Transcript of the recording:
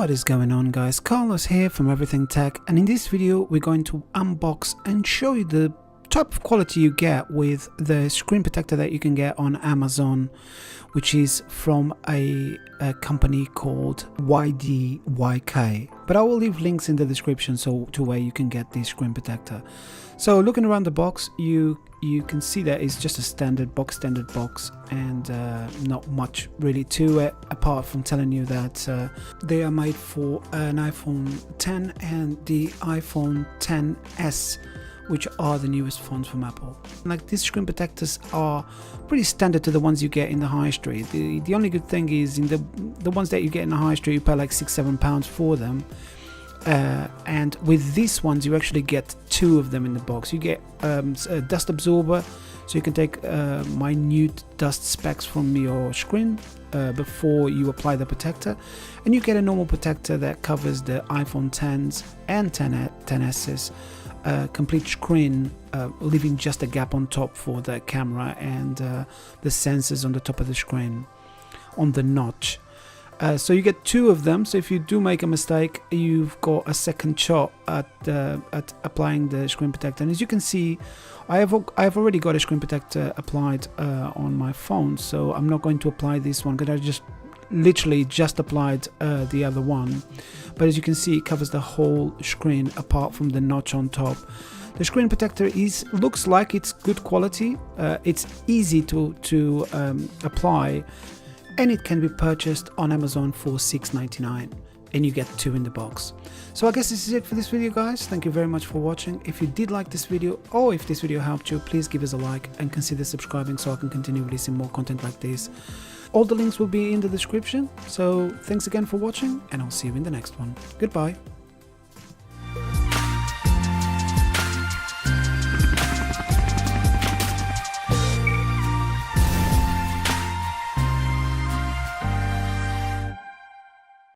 What is going on, guys? Carlos here from Everything Tech, and in this video we're going to unbox and show you the type of quality you get with the screen protector that you can get on Amazon, which is from a company called YDYK. But I will leave links in the description to where you can get this screen protector. So looking around the box, you can see that it's just a standard box, and not much really to it, apart from telling you that they are made for an iPhone 10 and the iPhone 10s, which are the newest phones from Apple. Like, these screen protectors are pretty standard to the ones you get in the high street. The only good thing is in the ones that you get in the high street, you pay like £6-7 for them. And with these ones you actually get two of them in the box. You get a dust absorber, so you can take minute dust specks from your screen before you apply the protector, and you get a normal protector that covers the iPhone 10s and 10s complete screen, leaving just a gap on top for the camera and the sensors on the top of the screen on the notch. So you get two of them, so if you do make a mistake, you've got a second shot at applying the screen protector. And as you can see, I've already got a screen protector applied on my phone, so I'm not going to apply this one because I literally just applied the other one. But as you can see, it covers the whole screen apart from the notch on top. The screen protector looks like it's good quality. It's easy to apply, and it can be purchased on Amazon for $6.99, and you get two in the box. So I guess this is it for this video, guys. Thank you very much for watching. If you did like this video, or if this video helped you, please give us a like and consider subscribing so I can continue releasing more content like this. All the links will be in the description. So thanks again for watching, and I'll see you in the next one. Goodbye.